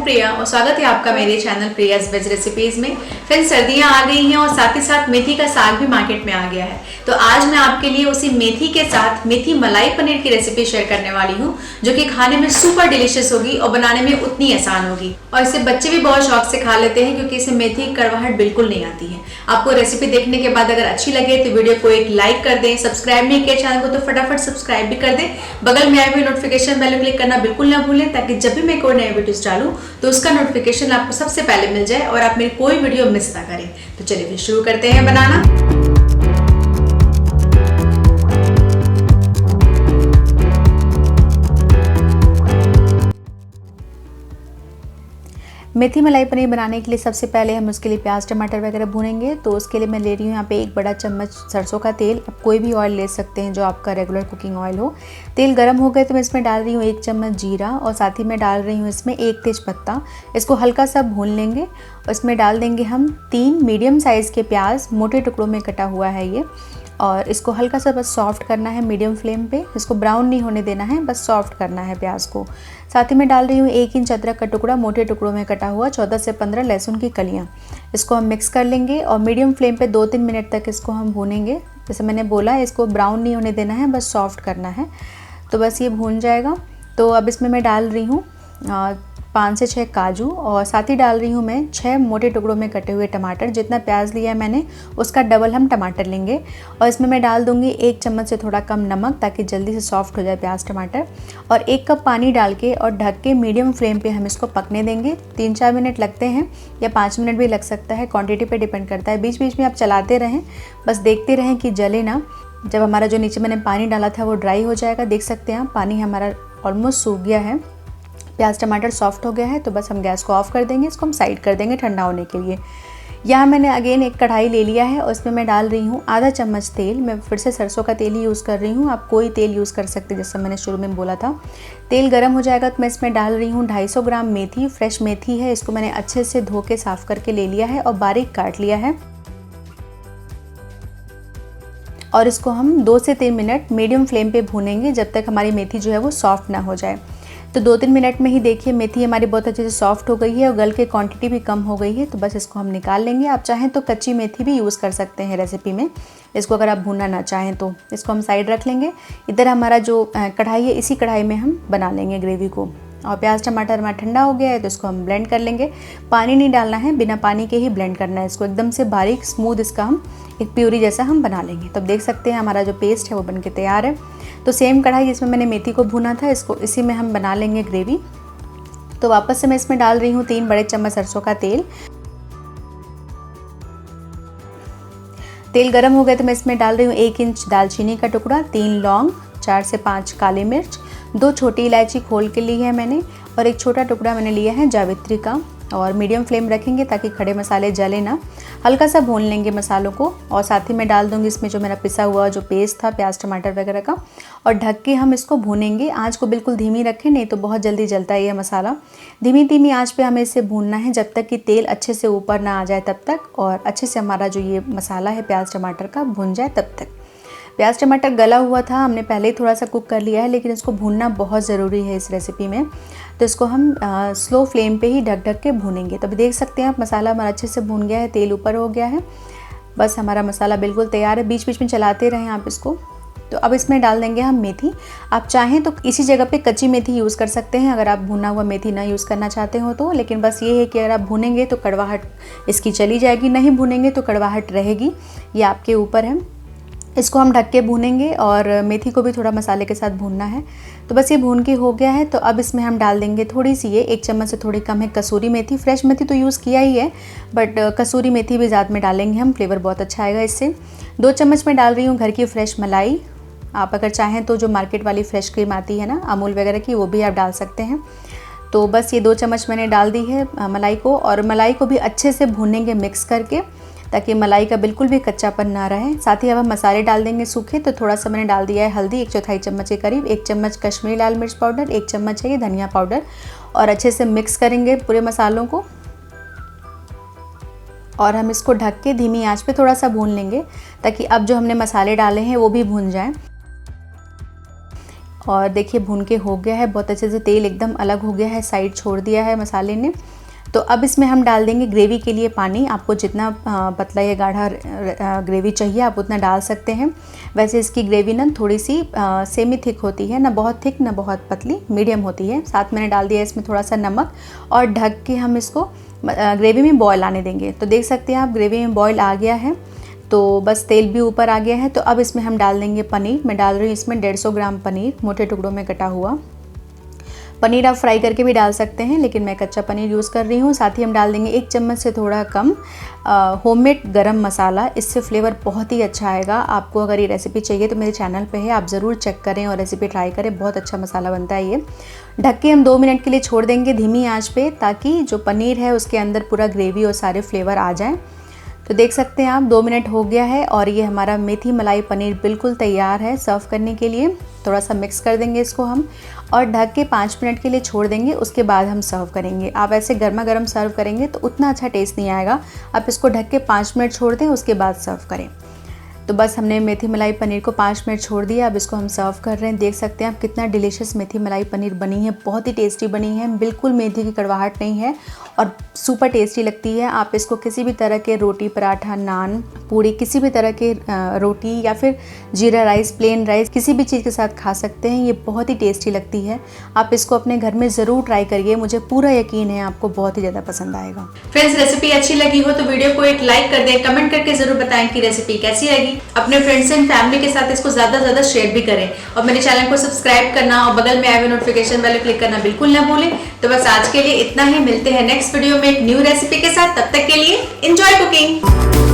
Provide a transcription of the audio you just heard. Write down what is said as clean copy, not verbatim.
प्रिया और स्वागत है आपका मेरे चैनल प्रियाज वेज रेसिपीज में। फ्रेंड्स, सर्दियां आ गई हैं और साथ ही साथ मेथी का साग भी मार्केट में आ गया है। तो आज मैं आपके लिए उसी मेथी के साथ मेथी मलाई पनीर की रेसिपी शेयर करने वाली हूँ, जो कि खाने में सुपर डिलीशियस होगी और बनाने में उतनी आसान होगी। और इसे बच्चे भी बहुत शौक से खा लेते हैं क्योंकि इसमें मेथी की कड़वाहट बिल्कुल नहीं आती है। आपको रेसिपी देखने के बाद अगर अच्छी लगे तो वीडियो को एक लाइक कर दें। सब्सक्राइब नहीं किया चैनल को तो फटाफट सब्सक्राइब भी कर दें। बगल में आई हुई नोटिफिकेशन बेल क्लिक करना बिल्कुल ना भूलें, ताकि जब भी मैं कोई नए वीडियोस डालूं तो उसका नोटिफिकेशन आपको सबसे पहले मिल जाए और आप मेरी कोई वीडियो मिस ना करें। तो चलिए फिर शुरू करते हैं बनाना। मेथी मलाई पनीर बनाने के लिए सबसे पहले हम उसके लिए प्याज टमाटर वगैरह भूनेंगे। तो उसके लिए मैं ले रही हूँ यहाँ पे 1 बड़ा चम्मच सरसों का तेल। आप कोई भी ऑयल ले सकते हैं जो आपका रेगुलर कुकिंग ऑयल हो। तेल गर्म हो गए तो मैं इसमें डाल रही हूँ 1 चम्मच जीरा और साथ ही मैं डाल रही हूँ इसमें 1 तेज़पत्ता। इसको हल्का सा भून लेंगे और इसमें डाल देंगे हम 3 मीडियम साइज़ के प्याज, मोटे टुकड़ों में कटा हुआ है ये। और इसको हल्का सा बस सॉफ्ट करना है मीडियम फ्लेम पे। इसको ब्राउन नहीं होने देना है, बस सॉफ्ट करना है प्याज को। साथ ही मैं डाल रही हूँ 1 इंच अदरक का टुकड़ा, मोटे टुकड़ों में कटा हुआ, 14 से 15 लहसुन की कलियाँ। इसको हम मिक्स कर लेंगे और मीडियम फ्लेम पे 2-3 मिनट तक इसको हम भूनेंगे। जैसे मैंने बोला, इसको ब्राउन नहीं होने देना है, बस सॉफ्ट करना है। तो बस ये भून जाएगा। तो अब इसमें मैं डाल रही हूँ 5 से 6 काजू और साथ ही डाल रही हूँ मैं 6 मोटे टुकड़ों में कटे हुए टमाटर। जितना प्याज लिया है मैंने उसका डबल हम टमाटर लेंगे। और इसमें मैं डाल दूँगी 1 चम्मच से थोड़ा कम नमक, ताकि जल्दी से सॉफ्ट हो जाए प्याज टमाटर। और 1 कप पानी डाल के और ढक के मीडियम फ्लेम पे हम इसको पकने देंगे। 3-4 मिनट लगते हैं या 5 मिनट भी लग सकता है, क्वान्टिटी पर डिपेंड करता है। बीच बीच में आप चलाते रहें, बस देखते रहें कि जले ना। जब हमारा जो नीचे मैंने पानी डाला था वो ड्राई हो जाएगा, देख सकते हैं आप पानी हमारा ऑलमोस्ट सूख गया है, प्याज टमाटर सॉफ्ट हो गया है। तो बस हम गैस को ऑफ कर देंगे, इसको हम साइड कर देंगे ठंडा होने के लिए। यहाँ मैंने अगेन एक कढ़ाई ले लिया है और इसमें मैं डाल रही हूँ आधा चम्मच तेल। मैं फिर से सरसों का तेल ही यूज़ कर रही हूँ, आप कोई तेल यूज़ कर सकते हैं जैसा मैंने शुरू में बोला था। तेल गर्म हो जाएगा तो मैं इसमें डाल रही हूँ 250 ग्राम मेथी। फ्रेश मेथी है, इसको मैंने अच्छे से धो के साफ़ करके ले लिया है और बारीक काट लिया है। और इसको हम 2 से 3 मिनट मीडियम फ्लेम पे भूनेंगे, जब तक हमारी मेथी जो है वो सॉफ्ट ना हो जाए। तो 2-3 मिनट में ही देखिए मेथी हमारी बहुत अच्छे से सॉफ्ट हो गई है और गल के क्वांटिटी भी कम हो गई है। तो बस इसको हम निकाल लेंगे। आप चाहें तो कच्ची मेथी भी यूज़ कर सकते हैं रेसिपी में, इसको अगर आप भूनना ना चाहें तो। इसको हम साइड रख लेंगे। इधर हमारा जो कढ़ाई है, इसी कढ़ाई में हम बना लेंगे ग्रेवी को। और प्याज टमाटर हमारा ठंडा हो गया है तो इसको हम ब्लेंड कर लेंगे। पानी नहीं डालना है, बिना पानी के ही ब्लेंड करना है इसको, एकदम से बारीक स्मूथ इसका हम एक प्यूरी जैसा हम बना लेंगे। तो देख सकते हैं हमारा जो पेस्ट है वो बनके तैयार है। तो सेम कढ़ाई जिसमें मैंने मेथी को भुना था, इसको इसी में हम बना लेंगे ग्रेवी। तो वापस से मैं इसमें डाल रही हूँ 3 बड़े चम्मच सरसों का तेल। तेल गर्म हो गया तो मैं इसमें डाल रही हूँ 1 इंच दालचीनी का टुकड़ा, 3 लौंग, 4 से 5 काली मिर्च, 2 छोटी इलायची खोल के ली है मैंने, और 1 छोटा टुकड़ा मैंने लिया है जावित्री का। और मीडियम फ्लेम रखेंगे ताकि खड़े मसाले जले ना। हल्का सा भून लेंगे मसालों को। और साथ ही मैं डाल दूंगी इसमें जो मेरा पिसा हुआ जो पेस्ट था प्याज टमाटर वगैरह का, और ढक के हम इसको भूनेंगे। आंच को बिल्कुल धीमी रखें, नहीं तो बहुत जल्दी जलता है ये मसाला। धीमी धीमी आंच पे हमें इसे भूनना है जब तक कि तेल अच्छे से ऊपर ना आ जाए तब तक, और अच्छे से हमारा जो ये मसाला है प्याज टमाटर का भून जाए तब तक। प्याज टमाटर गला हुआ था, हमने पहले ही थोड़ा सा कुक कर लिया है, लेकिन इसको भूनना बहुत ज़रूरी है इस रेसिपी में। तो इसको हम स्लो फ्लेम पे ही ढक ढक के भूनेंगे। तो अभी देख सकते हैं आप मसाला हमारा अच्छे से भून गया है, तेल ऊपर हो गया है। बस हमारा मसाला बिल्कुल तैयार है। बीच बीच में चलाते रहें आप इसको। तो अब इसमें डाल देंगे हम मेथी। आप चाहें तो इसी जगह पे कच्ची मेथी यूज़ कर सकते हैं अगर आप भुना हुआ मेथी ना यूज़ करना चाहते हो तो। लेकिन बस ये है कि अगर आप भुनेंगे तो कड़वाहट इसकी चली जाएगी, नहीं भुनेंगे तो कड़वाहट रहेगी। ये आपके ऊपर है। इसको हम ढक के भूनेंगे और मेथी को भी थोड़ा मसाले के साथ भूनना है। तो बस ये भून के हो गया है। तो अब इसमें हम डाल देंगे थोड़ी सी, ये 1 चम्मच से थोड़ी कम है कसूरी मेथी। फ्रेश मेथी तो यूज़ किया ही है, बट कसूरी मेथी भी ज़्यादा में डालेंगे हम, फ्लेवर बहुत अच्छा आएगा इससे। 2 चम्मच में डाल रही हूँ घर की फ्रेश मलाई। आप अगर चाहें तो जो मार्केट वाली फ्रेश क्रीम आती है ना अमूल वगैरह की, वो भी आप डाल सकते हैं। तो बस ये 2 चम्मच मैंने डाल दी है मलाई को, और मलाई को भी अच्छे से भूनेंगे मिक्स करके, ताकि मलाई का बिल्कुल भी कच्चापन ना रहे। साथ ही अब हम मसाले डाल देंगे सूखे। तो थोड़ा सा मैंने डाल दिया है हल्दी, 1/4 चम्मच के करीब, 1 चम्मच कश्मीरी लाल मिर्च पाउडर, 1 चम्मच है ये धनिया पाउडर, और अच्छे से मिक्स करेंगे पूरे मसालों को। और हम इसको ढक के धीमी आंच पे थोड़ा सा भून लेंगे, ताकि अब जो हमने मसाले डाले हैं वो भी भून जाएं। और देखिए भून के हो गया है, बहुत अच्छे से तेल एकदम अलग हो गया है, साइड छोड़ दिया है मसाले ने। तो अब इसमें हम डाल देंगे ग्रेवी के लिए पानी। आपको जितना पतला या गाढ़ा ग्रेवी चाहिए आप उतना डाल सकते हैं। वैसे इसकी ग्रेवी ना थोड़ी सी सेमी थिक होती है, ना बहुत थिक ना बहुत पतली, मीडियम होती है। साथ मैंने डाल दिया इसमें थोड़ा सा नमक और ढक के हम इसको ग्रेवी में बॉयल आने देंगे। तो देख सकते हैं आप ग्रेवी में बॉयल आ गया है, तो बस तेल भी ऊपर आ गया है। तो अब इसमें हम डाल देंगे पनीर। मैं डाल रही हूँ इसमें 150 ग्राम पनीर, मोटे टुकड़ों में कटा हुआ। पनीर आप फ्राई करके भी डाल सकते हैं, लेकिन मैं कच्चा पनीर यूज़ कर रही हूँ। साथ ही हम डाल देंगे 1 चम्मच से थोड़ा कम होममेड गरम मसाला। इससे फ्लेवर बहुत ही अच्छा आएगा। आपको अगर ये रेसिपी चाहिए तो मेरे चैनल पे है, आप ज़रूर चेक करें और रेसिपी ट्राई करें। बहुत अच्छा मसाला बनता है ये। ढक के हम 2 मिनट के लिए छोड़ देंगे धीमी आंच पे, ताकि जो पनीर है उसके अंदर पूरा ग्रेवी और सारे फ्लेवर आ जाएँ। तो देख सकते हैं आप 2 मिनट हो गया है और ये हमारा मेथी मलाई पनीर बिल्कुल तैयार है सर्व करने के लिए। थोड़ा सा मिक्स कर देंगे इसको हम और ढक के 5 मिनट के लिए छोड़ देंगे। उसके बाद हम सर्व करेंगे। आप ऐसे गर्मा गर्म सर्व करेंगे तो उतना अच्छा टेस्ट नहीं आएगा। आप इसको ढक के 5 मिनट छोड़ दें, उसके बाद सर्व करें। तो बस हमने मेथी मलाई पनीर को 5 मिनट छोड़ दिया। अब इसको हम सर्व कर रहे हैं। देख सकते हैं आप कितना डिलीशियस मेथी मलाई पनीर बनी है, बहुत ही टेस्टी बनी है। बिल्कुल मेथी की कड़वाहट नहीं है और सुपर टेस्टी लगती है। आप इसको किसी भी तरह के रोटी, पराठा, नान, पूड़ी, किसी भी तरह के रोटी या फिर जीरा राइस, प्लेन राइस, किसी भी चीज़ के साथ खा सकते हैं। ये बहुत ही टेस्टी लगती है। आप इसको अपने घर में ज़रूर ट्राई करिए, मुझे पूरा यकीन है आपको बहुत ही ज़्यादा पसंद आएगा। फ्रेंड्स, रेसिपी अच्छी लगी हो तो वीडियो को एक लाइक कर दें, कमेंट करके जरूर बताएं कि रेसिपी कैसी लगी। अपने फ्रेंड्स एंड फैमिली के साथ इसको ज़्यादा से ज़्यादा शेयर भी करें और मेरे चैनल को सब्सक्राइब करना और बगल में आए हुए नोटिफिकेशन बेल क्लिक करना बिल्कुल ना भूलें। तो बस आज के लिए इतना ही, मिलते हैं नेक्स्ट वीडियो में एक न्यू रेसिपी के साथ। तब तक के लिए एंजॉय कुकिंग।